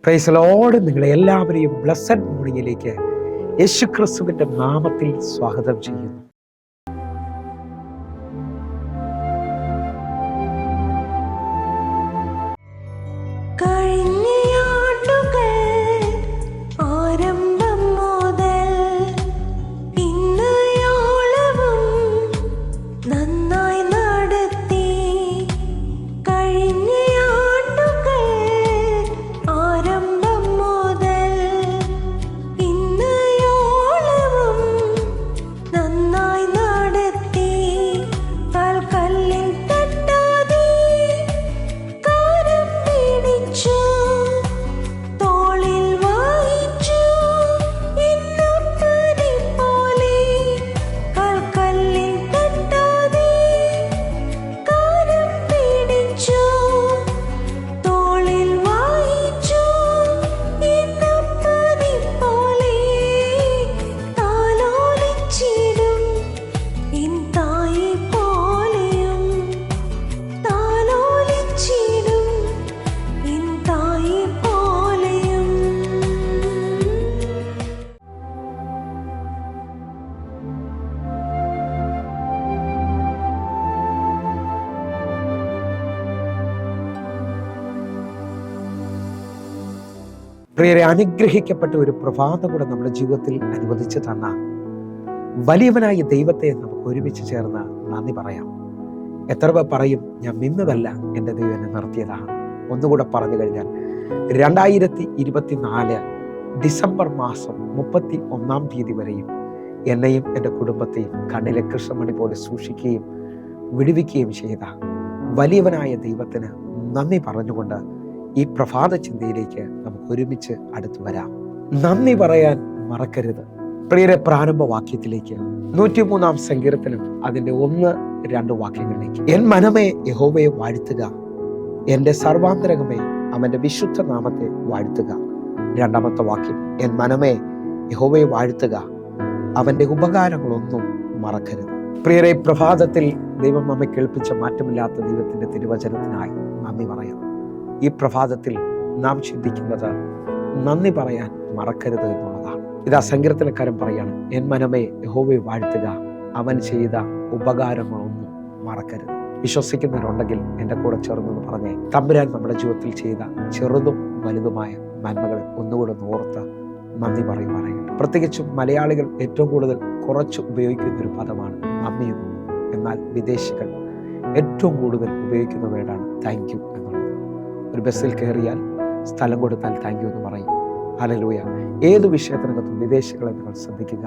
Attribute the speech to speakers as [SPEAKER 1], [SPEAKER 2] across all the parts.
[SPEAKER 1] Praise Lord. നിങ്ങളെ എല്ലാവരെയും blessed മോർണിംഗിലേക്ക് യേശുക്രിസ്തുവിന്റെ നാമത്തിൽ സ്വാഗതം ചെയ്യുന്നു. പ്രിയരെ, അനുഗ്രഹിക്കപ്പെട്ട ഒരു പ്രഭാതം കൂടെ നമ്മുടെ ജീവിതത്തിൽ അനുവദിച്ചു തന്ന വലിയവനായ ദൈവത്തെ നമുക്ക് ഒരുമിച്ച് ചേർന്ന് നന്ദി പറയാം. എത്ര പേർ പറയും, ഞാൻ നിന്നതല്ല, എൻ്റെ ദൈവം എന്നെ നിർത്തിയതാണ്. ഒന്നുകൂടെ പറഞ്ഞു കഴിഞ്ഞാൽ 2024 ഡിസംബർ മാസം 31 വരെയും എന്നെയും എൻ്റെ കുടുംബത്തെയും കണ്ണിലെ കൃഷ്ണമണി പോലെ സൂക്ഷിക്കുകയും വിടുവിക്കുകയും ചെയ്ത വലിയവനായ ദൈവത്തിന് നന്ദി പറഞ്ഞുകൊണ്ട് ഈ പ്രഭാത ചിന്തയിലേക്ക് നമുക്ക് ഒരുമിച്ച് അടുത്തു വരാം. നന്ദി പറയാൻ മറക്കരുത്. പ്രിയരെ, പ്രാരംഭ വാക്യത്തിലേക്ക് 103-ാം സങ്കീർത്തനം അതിൻ്റെ 1-2 വാക്യങ്ങളിലേക്ക്. എൻ മനമേ യഹോവയെ വാഴ്ത്തുക, എൻ്റെ സർവാന്തരംഗമേ അവൻ്റെ വിശുദ്ധ നാമത്തെ വാഴ്ത്തുക. 2-ാമത്തെ വാക്യം, എൻ മനമേ യഹോവയെ വാഴ്ത്തുക, അവൻ്റെ ഉപകാരങ്ങളൊന്നും മറക്കരുത്. പ്രിയരെ, പ്രഭാതത്തിൽ ദൈവം നമ്മെ കേൾപ്പിച്ച മാറ്റമില്ലാത്ത ദൈവത്തിൻ്റെ തിരുവചനത്തിനായി നന്ദി പറയാം. ഈ പ്രഭാതത്തിൽ നാം ചിന്തിക്കുന്നത് നന്ദി പറയാൻ മറക്കരുത് എന്നുള്ളതാണ്. ഇതാ സങ്കീർത്തനക്കാരൻ പറയാണ്, എൻ മനമേ യഹോവയെ വാഴ്ത്തുക, അവൻ ചെയ്ത ഉപകാരങ്ങളൊന്നും മറക്കരുത്. വിശ്വസിക്കുന്നവരുണ്ടെങ്കിൽ എൻ്റെ കൂടെ ചേർന്നെന്ന് പറഞ്ഞേ, തമ്പുരാൻ നമ്മുടെ ജീവിതത്തിൽ ചെയ്ത ചെറുതും വലുതുമായ നന്മകളെ ഒന്നുകൂടെ ഓർത്ത് നന്ദി പറയുവാനായിട്ട്. പ്രത്യേകിച്ചും മലയാളികൾ ഏറ്റവും കൂടുതൽ കുറച്ച് ഉപയോഗിക്കുന്ന ഒരു പദമാണ് നന്ദി എന്നുള്ളത്. എന്നാൽ വിദേശികൾ ഏറ്റവും കൂടുതൽ ഉപയോഗിക്കുന്ന വേർഡാണ് താങ്ക് യു എന്നുള്ളത്. ഒരു ബസ്സിൽ കയറിയാൽ സ്ഥലം കൊടുത്താൽ താങ്ക് യു എന്ന് പറയും. ഹല്ലേലൂയ. ഏത് വിഷയത്തിനകത്തും വിദേശികളെ നിങ്ങൾ ശ്രദ്ധിക്കുക.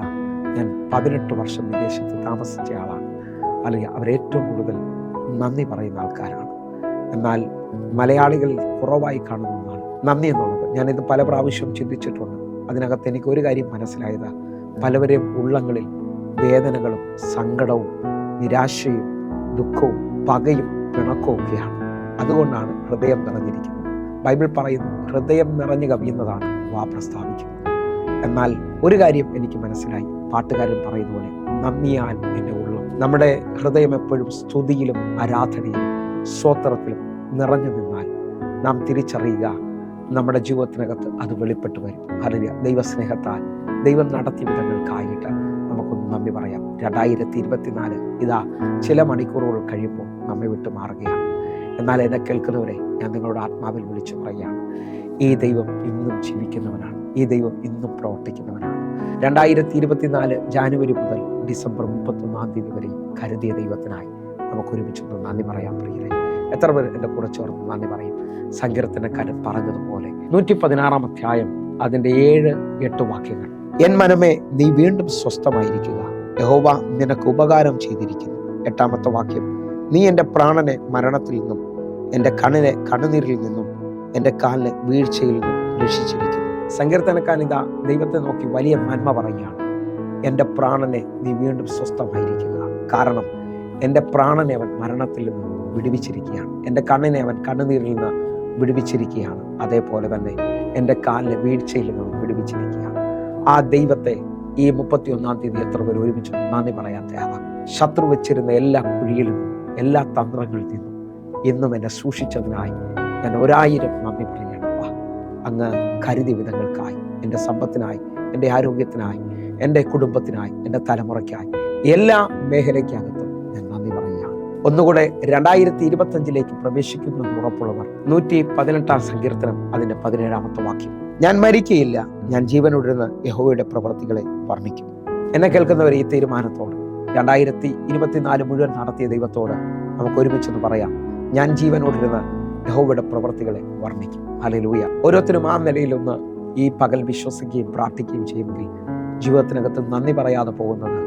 [SPEAKER 1] ഞാൻ 18 വർഷം വിദേശത്ത് താമസിച്ച ആളാണ്. അല്ലെങ്കിൽ അവരേറ്റവും കൂടുതൽ നന്ദി പറയുന്ന ആൾക്കാരാണ്. എന്നാൽ മലയാളികളിൽ കുറവായി കാണുന്ന ഒന്നാണ് നന്ദി എന്നുള്ളത്. ഞാനിത് പല പ്രാവശ്യം ചിന്തിച്ചിട്ടുണ്ട്. അതിനകത്ത് എനിക്ക് ഒരു കാര്യം മനസ്സിലായത്, പലവരെയും ഉള്ളങ്ങളിൽ വേദനകളും സങ്കടവും നിരാശയും ദുഃഖവും പകയും പിണക്കവും ഒക്കെയാണ്. അതുകൊണ്ടാണ് ഹൃദയം നിറഞ്ഞിരിക്കുന്നത്. ബൈബിൾ പറയുന്നു, ഹൃദയം നിറഞ്ഞു കവിയുന്നതാണ് വാ പ്രസ്താവിക്കുന്നത്. എന്നാൽ ഒരു കാര്യം എനിക്ക് മനസ്സിലായി, പാട്ടുകാരൻ പറയുന്ന പോലെ, നന്ദിയാൽ എൻ്റെ ഉള്ളം. നമ്മുടെ ഹൃദയം എപ്പോഴും സ്തുതിയിലും ആരാധനയിലും സ്തോത്രത്തിലും നിറഞ്ഞു നിന്നാൽ നാം തിരിച്ചറിയുക, നമ്മുടെ ജീവിതത്തിനകത്ത് അത് വെളിപ്പെട്ടു വരും. അല്ലെങ്കിൽ ദൈവസ്നേഹത്താൽ ദൈവം നടത്തിയ വിധങ്ങൾക്കായിട്ട് നമുക്കൊന്ന് നന്ദി പറയാം. 2024 ഇതാ ചില മണിക്കൂറുകൾ കഴിയുമ്പോൾ നമ്മെ വിട്ടു മാറുകയാണ്. എന്നാൽ എന്നെ കേൾക്കുന്നവരെ ഞാൻ നിങ്ങളുടെ ആത്മാവിൽ വിളിച്ചു പറയുകയാണ്, ഈ ദൈവം ഇന്നും ജീവിക്കുന്നവനാണ്. ഈ ദൈവം ഇന്നും പ്രവർത്തിക്കുന്നവനാണ്. 2024 ജാനുവരി മുതൽ ഡിസംബർ 31 വരെയും കരുതിയ ദൈവത്തിനായി നമുക്ക് ഒരുമിച്ചൊന്ന് നന്ദി പറയാം. പ്രിയരെ, എത്ര പേർ എൻ്റെ കൂടെ ചേർന്ന് നന്ദി പറയും? സങ്കീർത്തനക്കാരൻ പറഞ്ഞതുപോലെ 116-ാം അധ്യായം അതിൻ്റെ 7-8 വാക്യങ്ങൾ. എൻ മനമേ നീ വീണ്ടും സ്വസ്ഥമായിരിക്കുക, യഹോവ നിനക്ക് ഉപകാരം ചെയ്തിരിക്കുന്നു. 8-ാമത്തെ വാക്യം, നീ എൻ്റെ പ്രാണനെ മരണത്തിൽ നിന്നും എൻ്റെ കണ്ണിനെ കണ്ണുനീരിൽ നിന്നും എൻ്റെ കാലിനെ വീഴ്ചയിൽ നിന്നും രക്ഷിച്ചിരിക്കുന്നു. സങ്കീർത്തനക്കാരൻ ഇതാ ദൈവത്തെ നോക്കി വലിയ നന്മ പറയുകയാണ്. എൻ്റെ പ്രാണനെ നീ വീണ്ടും സ്വസ്ഥമായിരിക്കുക. കാരണം എൻ്റെ പ്രാണനെ അവൻ മരണത്തിൽ നിന്ന് വിടുവിച്ചിരിക്കുകയാണ്. എൻ്റെ കണ്ണിനെ അവൻ കണ്ണുനീരിൽ നിന്ന് വിടുവിച്ചിരിക്കുകയാണ്. അതേപോലെ തന്നെ എൻ്റെ കാലിനെ വീഴ്ചയിൽ നിന്ന് വിടുവിച്ചിരിക്കുകയാണ്. ആ ദൈവത്തെ ഈ 31-ാം തീയതി എത്ര പേർ ഒരുമിച്ച് നന്ദി പറയാൻ തയ്യാറാണ്? ശത്രു വെച്ചിരുന്ന എല്ലാ കുഴിയിൽ നിന്നും എല്ലാ തന്ത്രങ്ങളിൽ നിന്നും ഇന്നും എന്നെ സൂക്ഷിച്ചതിനായി ഞാൻ 1000 നന്ദി പറയുകയാണ്. അങ്ങ് കരുതിയ വിധങ്ങൾക്കായി, എൻ്റെ സമ്പത്തിനായി, എൻ്റെ ആരോഗ്യത്തിനായി, എൻ്റെ കുടുംബത്തിനായി, എൻ്റെ തലമുറയ്ക്കായി, എല്ലാ മേഖലയ്ക്കകത്തും ഞാൻ നന്ദി പറയുകയാണ്. ഒന്നുകൂടെ 2025 പ്രവേശിക്കുന്നു എന്ന് ഉറപ്പുള്ളവർ 118 സങ്കീർത്തനം അതിൻ്റെ 17 വാക്യം, ഞാൻ മരിക്കയില്ല, ഞാൻ ജീവനോടിരുന്ന് യഹോവയുടെ പ്രവൃത്തികളെ വർണ്ണിക്കും. എന്നെ കേൾക്കുന്നവർ ഈ തീരുമാനത്തോട് 2024 മുഴുവൻ നടത്തിയ ദൈവത്തോട് നമുക്ക് ഒരുമിച്ചൊന്ന് പറയാം, ഞാൻ ജീവനോടിരുന്ന് യഹോവയുടെ പ്രവൃത്തികളെ വർണ്ണിക്കും. ഹല്ലേലൂയ. ഓരോരുത്തരും ആ നിലയിലൊന്ന് ഈ പകൽ വിശ്വസിക്കുകയും പ്രാർത്ഥിക്കുകയും ചെയ്യുമെങ്കിൽ ജീവിതത്തിനകത്ത് നന്ദി പറയാതെ പോകുന്നത്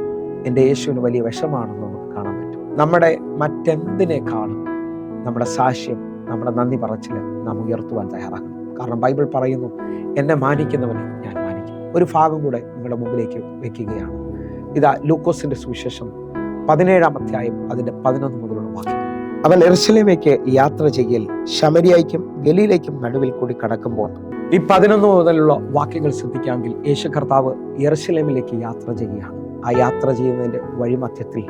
[SPEAKER 1] എൻ്റെ യേശുവിന് വലിയ വിഷമാണെന്ന് നമുക്ക് കാണാൻ പറ്റും. നമ്മുടെ മറ്റെന്തിനേക്കാളും നമ്മുടെ സാക്ഷ്യം, നമ്മുടെ നന്ദി പറച്ചിൽ നാം ഉയർത്തുവാൻ തയ്യാറാക്കണം. കാരണം ബൈബിൾ പറയുന്നു, എന്നെ മാനിക്കുന്നവനെ ഞാൻ മാനിക്കും. ഒരു ഭാഗം കൂടെ നിങ്ങളുടെ മുമ്പിലേക്ക് വെക്കുകയാണ്. ഇതാ ലൂക്കോസിന്റെ സുവിശേഷം 17 അധ്യായം അതിൻ്റെ 11 മുതലുള്ള വാക്യം. അവൻ യെരൂശലേമിലേക്ക് യാത്ര ചെയ്യൽ ശമരിയയ്ക്കും ഗലീലയ്ക്കും നടുവിൽ കൂടി കടക്കുമ്പോൾ, ഈ 11 മുതലുള്ള വാക്യങ്ങൾ ശ്രദ്ധിക്കാമെങ്കിൽ യേശു കർത്താവ് യെരൂശലേമിലേക്ക് യാത്ര ചെയ്യുകയാണ്. ആ യാത്ര ചെയ്യുന്നതിൻ്റെ വഴിമധ്യത്തിൽ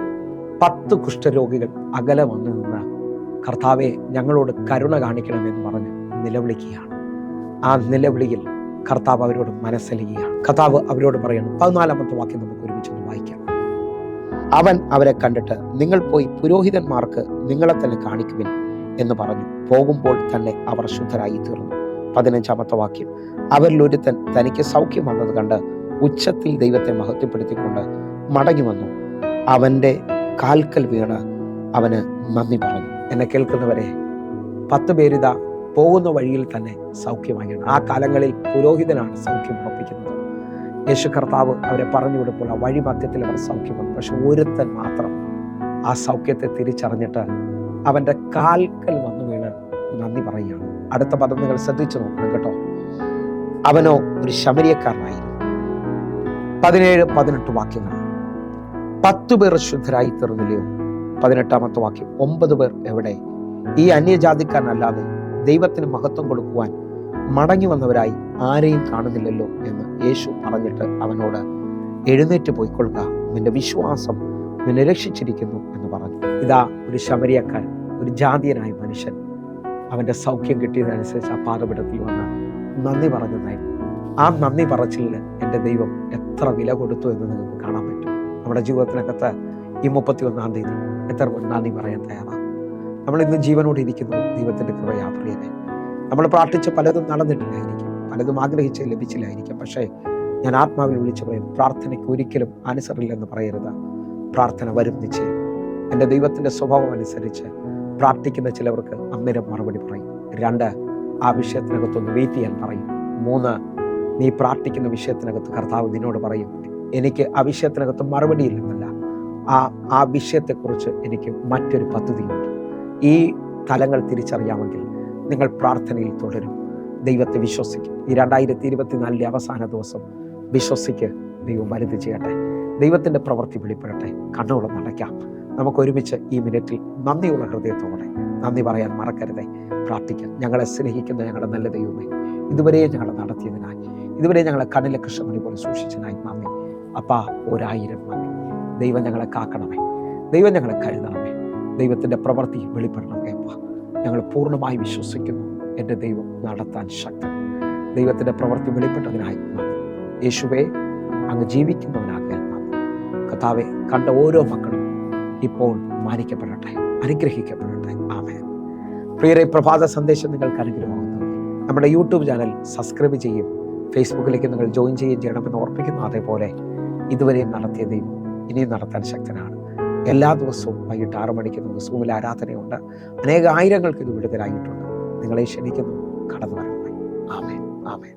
[SPEAKER 1] 10 കുഷ്ഠരോഗികൾ അകലെ വന്നു നിന്ന് കർത്താവെ ഞങ്ങളോട് കരുണ കാണിക്കണമെന്ന് പറഞ്ഞ് നിലവിളിക്കുകയാണ്. ആ നിലവിളിയിൽ കർത്താവ് അവരോട് മനസ്സലിയുകയാണ്. കർത്താവ് അവരോട് പറയണം. 14 വാക്യം നമുക്ക് ഒരുമിച്ചൊന്ന് വായിക്കാം. അവൻ അവരെ കണ്ടിട്ട്, നിങ്ങൾ പോയി പുരോഹിതന്മാർക്ക് നിങ്ങളെ തന്നെ കാണിക്കുവിൻ എന്ന് പറഞ്ഞു. പോകുമ്പോൾ തന്നെ അവർ ശുദ്ധരായി തീർന്നു. 15 വാക്യം, അവരിൽ ഒരുത്തൻ തനിക്ക് സൗഖ്യം വന്നത് കണ്ട് ഉച്ചത്തിൽ ദൈവത്തെ മഹത്വപ്പെടുത്തിക്കൊണ്ട് മടങ്ങി വന്നു. അവൻ്റെ കാൽക്കൽ വീണ് അവന് നന്ദി പറഞ്ഞു. എന്നെ കേൾക്കുന്നവരെ, 10 പേരിതാ പോകുന്ന വഴിയിൽ തന്നെ സൗഖ്യമായാണ്. ആ കാലങ്ങളിൽ പുരോഹിതനാണ് സൗഖ്യം ഉറപ്പിക്കുന്നത്. യേശു കർത്താവ് അവരെ പറഞ്ഞു വിടുമ്പോൾ ആ വഴി മധ്യത്തിൽ അവർ സൗഖ്യം വന്നു. പക്ഷെ ഒരുത്തൻ മാത്രം ആ സൗഖ്യത്തെ തിരിച്ചറിഞ്ഞിട്ട് അവൻ്റെ കാൽക്കൽ വന്നു വീണ് നന്ദി പറയുകയാണ്. അടുത്ത പദം നിങ്ങൾ ശ്രദ്ധിച്ചു നോക്കണം കേട്ടോ. അവനോ ഒരു ശമരിയക്കാരനായിരുന്നു. 17-18 വാക്യങ്ങൾ. 10 പേർ ശുദ്ധരായി തീർന്നില്ലയോ? 18 വാക്യം, 9 പേർ എവിടെ? ഈ അന്യജാതിക്കാരനല്ലാതെ ദൈവത്തിന് മഹത്വം കൊടുക്കുവാൻ മടങ്ങി വന്നവരായി ആരെയും കാണുന്നില്ലല്ലോ എന്ന് യേശു പറഞ്ഞിട്ട് അവനോട്, എഴുന്നേറ്റ് പോയിക്കൊള്ളുക, നിന്റെ വിശ്വാസം നിന്നെ രക്ഷിച്ചിരിക്കുന്നു എന്ന് പറഞ്ഞു. ഇതാ ഒരു ശമരിയക്കാരൻ, ഒരു ജാതീയനായ മനുഷ്യൻ, അവൻ്റെ സൗഖ്യം കിട്ടിയതനുസരിച്ച് ആ പാദപീഠത്തിൽ വന്ന് നന്ദി പറഞ്ഞതായി. ആ നന്ദി പറച്ചിലിന് എൻ്റെ ദൈവം എത്ര വില കൊടുത്തു എന്ന് നിങ്ങൾക്ക് കാണാൻ പറ്റും. നമ്മുടെ ജീവിതത്തിനകത്ത് ഈ 31-ാം തീയതി എത്ര നന്ദി പറയാൻ തയ്യാറാണ്. നമ്മൾ ഇന്ന് ജീവനോട് ഇരിക്കുന്നു ദൈവത്തിൻ്റെ കൃപയാ പ്രിയനെ. നമ്മൾ പ്രാർത്ഥിച്ച പലതും നടന്നിട്ടില്ലായിരിക്കും, പലതും ആഗ്രഹിച്ച് ലഭിച്ചില്ലായിരിക്കും. പക്ഷേ ഞാൻ ആത്മാവിൽ വിളിച്ചു പറയും, പ്രാർത്ഥനയ്ക്ക് ഒരിക്കലും അനുസരില്ലെന്ന് പറയരുത്. പ്രാർത്ഥന വരും നിശ്ചയം. എൻ്റെ ദൈവത്തിൻ്റെ സ്വഭാവം അനുസരിച്ച് പ്രാർത്ഥിക്കുന്ന ചിലവർക്ക് അന്നേരം മറുപടി പറയും. 2, ആ വിഷയത്തിനകത്തൊന്ന് വെയിറ്റ് ചെയ്യാൻ പറയും. 3, നീ പ്രാർത്ഥിക്കുന്ന വിഷയത്തിനകത്ത് കർത്താവ് നിന്നോട് പറയും, എനിക്ക് ആ വിഷയത്തിനകത്ത് മറുപടിയില്ലെന്നല്ല, ആ വിഷയത്തെക്കുറിച്ച് എനിക്ക് മറ്റൊരു പദ്ധതിയുണ്ട്. ഈ തലങ്ങൾ തിരിച്ചറിയാമെങ്കിൽ നിങ്ങൾ പ്രാർത്ഥനയിൽ തുടരും, ദൈവത്തെ വിശ്വസിക്കും. ഈ 2024 അവസാന ദിവസം വിശ്വസിക്ക്, ദൈവം വലുത് ചെയ്യട്ടെ, ദൈവത്തിൻ്റെ പ്രവൃത്തി വെളിപ്പെടട്ടെ. കണ്ണുകളും നടക്കാം. നമുക്ക് ഒരുമിച്ച് ഈ മിനിറ്റിൽ നന്ദിയുള്ള ഹൃദയത്തോടെ നന്ദി പറയാൻ മറക്കരുതേ. പ്രാർത്ഥിക്കാം. ഞങ്ങളെ സ്നേഹിക്കുന്ന ഞങ്ങളുടെ നല്ല ദൈവമേ, ഇതുവരെ ഞങ്ങളെ നടത്തിയതിനായി, ഇതുവരെ ഞങ്ങളെ കണ്ണിലെ കൃഷ്ണമണി പോലെ സൂക്ഷിച്ചതിനായി നന്ദി. അപ്പാ 1000 നന്ദി. ദൈവം ഞങ്ങളെ കാക്കണമേ, ദൈവം ഞങ്ങളെ കരുതണമേ, ദൈവത്തിൻ്റെ പ്രവൃത്തി വെളിപ്പെടണമേ. അപ്പാ ഞങ്ങൾ പൂർണ്ണമായി വിശ്വസിക്കുന്നു, എൻ്റെ ദൈവം നടത്താൻ ശക്തൻ. ദൈവത്തിൻ്റെ പ്രവൃത്തി വെളിപ്പെട്ടതിനായി നന്ദി. യേശുവേ, അങ്ങ് ജീവിക്കുന്നവനാകിയാൽ നന്ദി. കർത്താവേ, കണ്ട ഓരോ മക്കളും ഇപ്പോൾ മാനിക്കപ്പെടട്ടെ, അനുഗ്രഹിക്കപ്പെടട്ടെ. ആമേൻ. പ്രിയരെ, പ്രഭാത സന്ദേശം നിങ്ങൾക്ക് അനുഗ്രഹമാകുന്നു. നമ്മുടെ യൂട്യൂബ് ചാനൽ സബ്സ്ക്രൈബ് ചെയ്യും, ഫേസ്ബുക്കിലേക്ക് നിങ്ങൾ ജോയിൻ ചെയ്യണമെന്ന് ഓർപ്പിക്കുന്നു. അതേപോലെ ഇതുവരെയും നടത്തിയ ദൈവം ഇനിയും നടത്താൻ ശക്തനാണ്. എല്ലാ ദിവസവും വൈകിട്ട് 6 മണിക്ക് നമുക്ക് സൂമിൽ ആരാധനയുണ്ട്. അനേക ആയിരങ്ങൾക്ക് ഇത് വിടുതലായിട്ടുണ്ട്. നിങ്ങളെ ക്ഷണിക്കുന്നു, കടന്നു വരണമേ. ആമേൻ, ആമേൻ.